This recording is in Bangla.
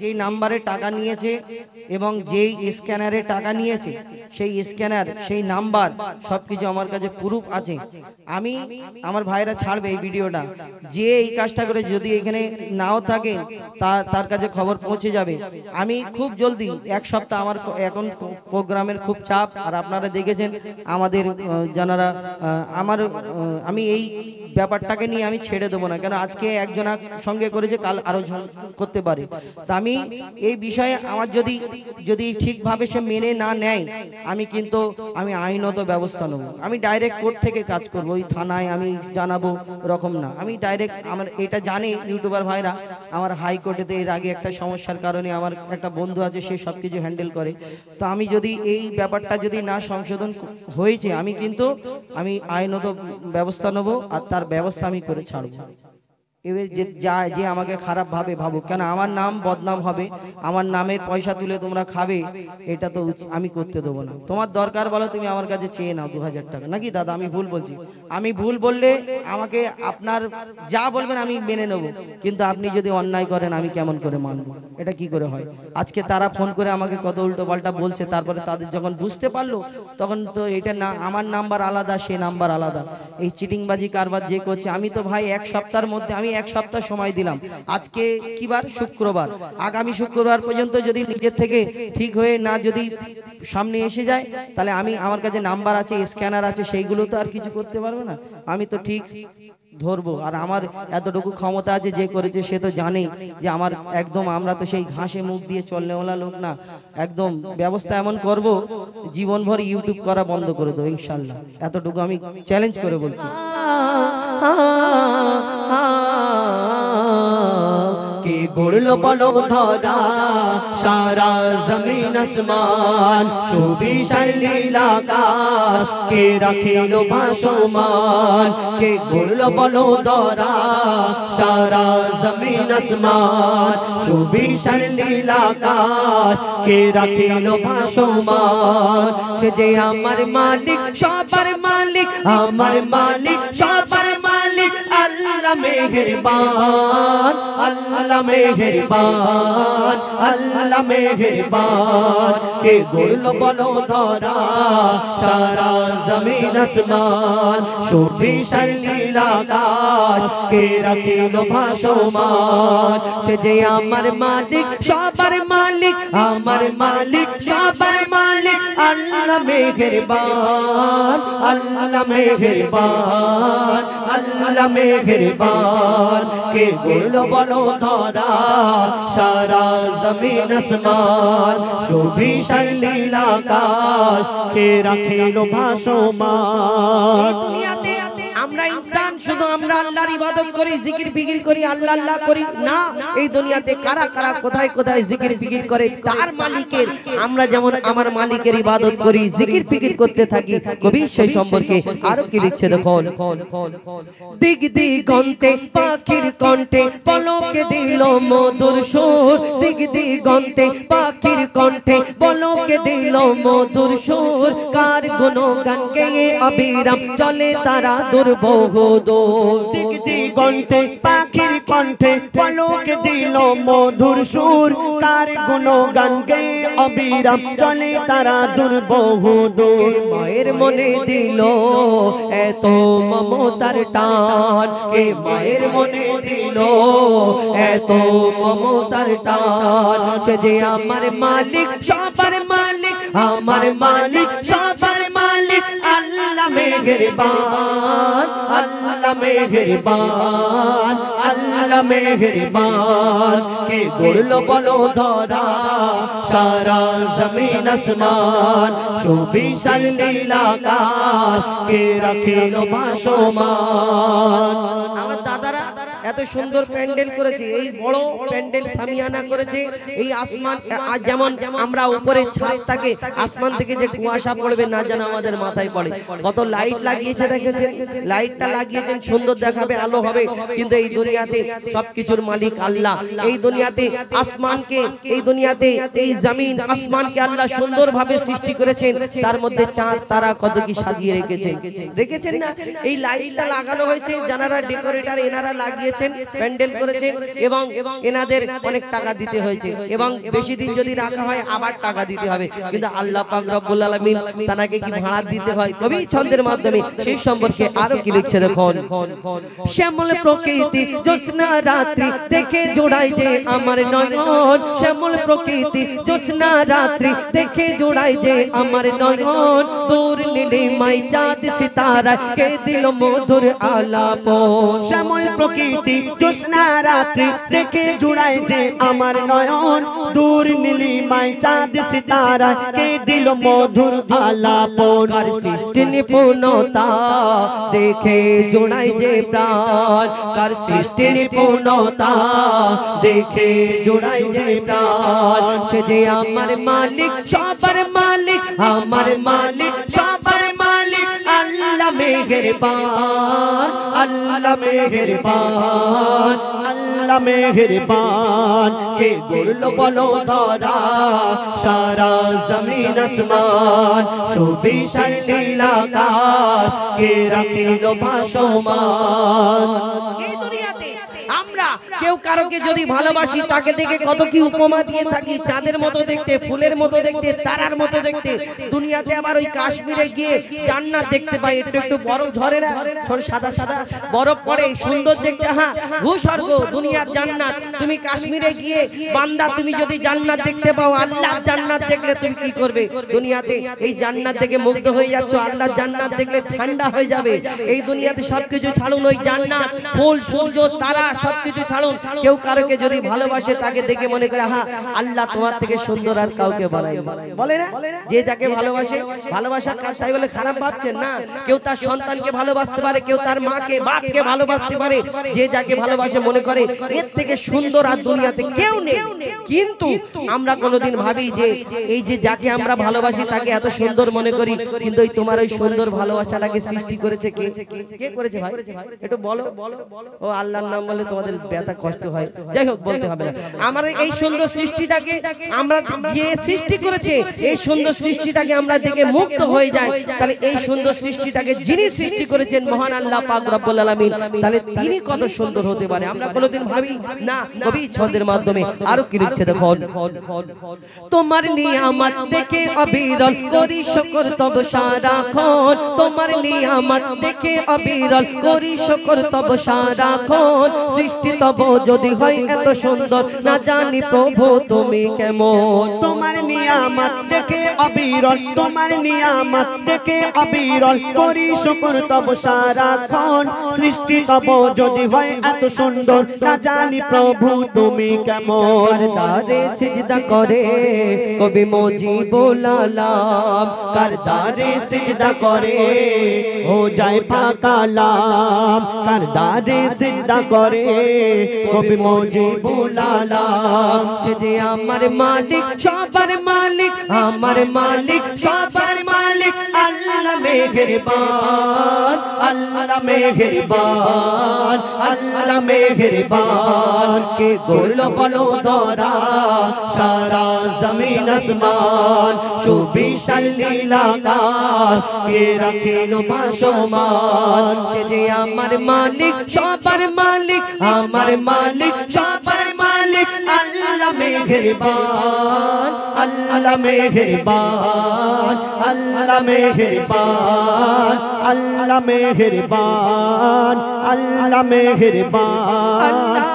যেই নাম্বারে টাকা নিয়েছে এবং যেই স্ক্যানারে টাকা নিয়েছে সেই স্ক্যানার সেই নাম্বার সবকিছু আমার কাছে প্রুফ আছে। আমি আমার ভাইরা ছাড়বে এই ভিডিওটা, যে এই কাজটা করে যদি এখানে নাও থাকে তার কাছে খবর পৌঁছে যাবে। আমি খুব জলদি এক সপ্তাহ, আমার এখন প্রোগ্রামের খুব চাপ, আর আপনারা দেখেছেন আমাদের যারা আমি এই ব্যাপারটাকে নিয়ে আমি ছেড়ে দেবো না, কেন আজকে একজনের সঙ্গে করেছে, কাল আরো করতে পারে। তা আমি এই বিষয়ে আমার যদি ঠিকভাবে সে মেনে না নেয়, আমি আইনত ব্যবস্থা নেব। আমি ডাইরেক্ট কোর্ট থেকে কাজ করব, ওই থানায় আমি জানাবো রকম না। আমি ডাইরেক্ট, আমার এটা জানে ইউটিউবার ভাইরা, আমার হাইকোর্টেতে এর আগে একটা সমস্যার কারণে আমার একটা বন্ধু আছে, সে সব কিছু হ্যান্ডেল করে। তো আমি যদি এই ব্যাপারটা যদি না সংশোধন হয়েছে, আমি আইনত ব্যবস্থা নেব, আর তার ব্যবস্থা আমি করে ছাড়বো। এবার যে আমাকে খারাপ ভাবে ভাবুক, কেন আমার নাম বদনাম হবে, আমার নামের পয়সা তুলে তোমরা খাবে, এটা তো আমি করতে দেবো না। তোমার দরকার বলো, তুমি আমার কাছে চেয়ে নাও 2000 টাকা, নাকি দাদা আমি ভুল বলছি? আমি ভুল বললে আমাকে আপনার যা বলবেন আমি মেনে নেব, কিন্তু আপনি যদি অন্যায় করেন আমি কেমন করে মানব? এটা কি করে হয়? আজকে তারা ফোন করে আমাকে কত উল্টো পাল্টা বলছে, তারপরে তাদের যখন বুঝতে পারলো, তখন তো এটা না, আমার নাম্বার আলাদা, সে নাম্বার আলাদা, এই চিটিংবাজি কারবার যে করছে। আমি তো ভাই এক সপ্তাহের মধ্যে, আমি এক সপ্তাহ সময় দিলাম। আজকে কি বার? শুক্রবার। আগামী শুক্রবার পর্যন্ত যদি নিজের থেকে ঠিক হয়ে না যদি সামনে এসে যায়, তাহলে আমার কাছে নাম্বার আছে, স্ক্যানার আছে, সেইগুলো তো আর কিছু করতে পারবো না। আমি তো ঠিক ধরবো, আর আমার এতটুকু ক্ষমতা আছে, যে করেছে সে তো জানে যে আমার একদম, আমরা তো সেই ঘাসে মুখ দিয়ে চলনেওয়ালা লোক না। একদম ব্যবস্থা এমন করব, জীবনভর ইউটিউব করা বন্ধ করে দেবো ইনশাল্লাহ। এতটুকু আমি চ্যালেঞ্জ করে বলছি। কে গড়লো বলো ধরা সারা জমিন আসমান, সুবিশাল নীল আকাশ কে রাখিল ভাসমান। কে গড়লো বলো ধরা সারা জমিন আসমান, সুবিশাল নীল আকাশ কে রাখিল ভাসমান। সে যে আমার মালিক, সবার মালিক, আমার মালিক, সবার মালিক, আল্লাহ মেহেরবান, আল্লাহ মেহেরবান, আল্লাহ মেহেরবান। কে গড়লো বলো ধরা সারা জমিন আসমান, সুবিশাল নীল আকাশ কে রাখিল ভাসমান। সে যে আমার মালিক, সবার মালিক, আমার মালিক, সবার মালিক, আল্লাহ মেহেরবান, আল্লাহ মেহেরবান, আল্লাহ মেহেরবান। কে গড়লো বলো ধরা সারা জমিন আসমান, সুবিশাল নীল আকাশ কে রাখিল ভাসমান। দুনিয়াতে আমরা ইনসান, শুধু আমরা আল্লাহর ইবাদত করি, জিকির ফিকির করি, আল্লাহ আল্লাহ করি না। এই দুনিয়াতে কারা কারা কোথায় কোথায় জিকির ফিকির করে, তার মালিকের, আমরা যেমন আমার মালিকের ইবাদত করি, জিকির ফিকির করতে থাকি। কবি সেই সম্পর্কে আরো কি লিখছে দেখো। দিক দিগন্তে পাখির কণ্ঠে পলকে দিল মধুর সুর, দিক দিগন্তে পাখির কণ্ঠে পলকে দিল মধুর সুর। কার গুণগান গেয়ে অবিরাম চলে তারা দুর্বহদূর। দিক দিগন্তে পাখির কণ্ঠে পলকে দিল মধুর সুর, কার গুণগান গেয়ে অবিরাম চলে তারা দুর্বহদূর। মায়ের মনে দিল এত মমতার টান, কে মায়ের মনে দিল এত মমতার টান। সে যে আমার মালিক, সবার মালিক, আমার মালিক, সবার মালিক, আল্লাহ মেহেরবান, আল্লাহ মেহেরবান, আল্লাহ মেহেরবান। কে গড়লো বলো ধরা সারা জমিন আসমান, সুবিশাল নীল আকাশ কে রাখিল ভাসমান। আমার দাদারা এত সুন্দর প্যান্ডেল করেছে, এই বড় প্যান্ডেল সামিয়ানা করেছে। এই আসমান যেমন আমরা উপরে ছাদ থাকে, আসমান থেকে যে কুয়াশা পড়বে না যেন আমাদের মাথায় পড়ে। কত লাইট লাগিয়েছে দেখেছেন, লাইটটা লাগিয়েছেন সুন্দর দেখাবে, আলো হবে, কিন্তু এই দুনিয়াতে সবকিছুর মালিক আল্লাহ। এই দুনিয়াতে আসমানকে, এই দুনিয়াতে এই জমিন আসমানকে আল্লাহ সুন্দরভাবে সৃষ্টি করেছেন, তার মধ্যে চাঁদ তারা কত কি সাজিয়ে রেখেছেন, রেখেছেন না? এই লাইটটা লাগানো হয়েছে, যারা ডেকোরেটর এনারা লাগিয়েছে, দিয়েছেন, প্যান্ডেল করেছেন এবং এনাদের অনেক টাকা দিতে হয়েছে এবং বেশি দিন যদি রাখা হয় আবার টাকা দিতে হবে, কিন্তু আল্লাহ পাক রব্বুল আলামিন তানাকে কি ভাড়া দিতে হয় কবি ছন্দের মাধ্যমে সেই সম্পর্কে আরো কি লিখছে দেখুন। শ্যামল প্রকৃতি জ্যোৎস্না রাত্রি দেখে জোড়াই যে আমার নয়ন, শ্যামল প্রকৃতি জ্যোৎস্না রাত্রি দেখে জোড়াই যে আমার নয়ন, দূর নীলিমায় চাঁদ সিতারা কে দিল মধুর আলাপন। শ্যামল প্রকৃতি জ্যোৎস্না রাত্রি দেখে জুড়াই যে আমার নয়ন, দূর নীলিমায় চাঁদ সিতারা কে দিল মধুর আলাপন। কার সৃষ্টি নিপুণতা দেখে জোড়াই যে প্রাণ, কার সৃষ্টি নিপুণতা দেখে জোড়াই যে প্রাণ, সে যে আমার মালিক সবার মালিক, আমার মালিক সবার মালিক, আল্লাহ মেহেরবান, আল্লাহ মেহেরবান, আল্লাহ মেহেরবান। কে গড়ল বলো ধরা সারা জমিন আসমান, সুবিশাল নীল আকাশ কে রাখিল ভাসমান। এই দুনিয়াতে আমরা কেউ কারোকে যদি ভালোবাসি তাকে দেখে কত কি উপমা দিয়ে থাকি, চাঁদের মতো দেখতে, ফুলের মতো দেখতে, তারার মতো দেখতে। দুনিয়াতে আবার ওই কাশ্মীরে গিয়ে জান্নাত দেখতে পাই, একটু একটু বরফ ঝরে না, সাদা সাদা বরফ পড়ে, সুন্দর দেখতে। হ্যাঁ, ভূস্বর্গ দুনিয়ার জান্নাত। তুমি কাশ্মীরে গিয়ে বান্দা তুমি যদি জান্নাত দেখতে পাও, আল্লাহর জান্নাত দেখলে তুমি কি করবে? দুনিয়াতে এই জান্নাত দেখে মুগ্ধ হয়ে যাচ্ছ, আল্লাহর জান্নাত দেখলে ঠান্ডা হয়ে যাবে। এই দুনিয়াতে সবকিছু ছাড়ুন, ওই জান্নাত, ফুল, সূর্য, তারা সবকিছু ছাড়ুন। কেউ কারোকে যদি ভালোবাসে তাকে দেখে মনে করে হ্যাঁ আল্লাহ তোমার থেকে সুন্দর আর কাউকে বানায়, বলে না? যে যাকে ভালোবাসে, ভালোবাসা তাই বলে খারাপ ভাবছেন না। কেউ তার সন্তানকে ভালোবাসতে পারে, কেউ তার মাকে বাপকে ভালোবাসতে পারে। যে যাকে ভালোবাসে মনে করে এর থেকে সুন্দর আর দুনিয়াতে কেউ নেই। কিন্তু আমরা কোনোদিন ভাবি যে এই যে যাকে আমরা ভালোবাসি তাকে এত সুন্দর মনে করি, কিন্তু ওই তোমার ওই সুন্দর ভালোবাসাটাকে সৃষ্টি করেছে কে? কে করেছে ভাই? একটু বলো। ও আল্লাহর নাম বলে তোমাদের ব্যথা কষ্ট হয়, যাই হোক বলতে হবে না। আমার এই সুন্দর সৃষ্টিটাকে আমরা যে সৃষ্টি করেছে, এই সুন্দর সৃষ্টিটাকে আমরা দেখে মুগ্ধ হয়ে যাই। তাহলে এই সুন্দর সৃষ্টিটাকে যিনি সৃষ্টি করেছেন মহান আল্লাহ পাক রব্বুল আলামিন, তাহলে তিনি কত সুন্দর হতে পারে আমরা কোনোদিন ভাবি না। কবি ছন্দের মাধ্যমে আরো কি লিখছে দেখুন। তোমার নিয়ামত দেখে অবিরল করি শুকর তব সারাক্ষণ, তোমার নিয়ামত দেখে অবিরল করি শুকর তব সারাক্ষণ, সৃষ্টি তব যদি হয় এত সুন্দর না জানি প্রভু তুমি কেমন। তোমার নিয়ামত দেখে অবিরল, তোমার নিয়ামত দেখে অবিরল করি শুকর তব সারাক্ষণ, সৃষ্টি তব যদি হয় এত সুন্দর না জানি প্রভু তুমি কেমন। কারদারে সিজদা করে কবি মুজিবুল আলাম, কারদারে সিজদা করে हो जाए পাকালাম, কারদারে সিজদা করে কবি মুজিবুল আলাম। সে যে আমার মালিক সবার মালিক, আমার মালিক সবার মালিক, আল্লাহ মেহেরবান, আল্লাহ মেহেরবান, আল্লাহ মেহেরবান। কে গড়ল বলো ধরা সারা জমিন আসমান, সুবিশাল নীল আকাশ কে রাখিল ভাসমান। সে যে আমার মালিক সবার মালিক, আমার মালিক সবার মালিক, আল্লাহ মেহেরবান, আল্লাহ মেহেরবান, আল্লাহ মেহেরবান, আল্লাহ মেহেরবান, আল্লাহ মেহেরবান। আল্লাহ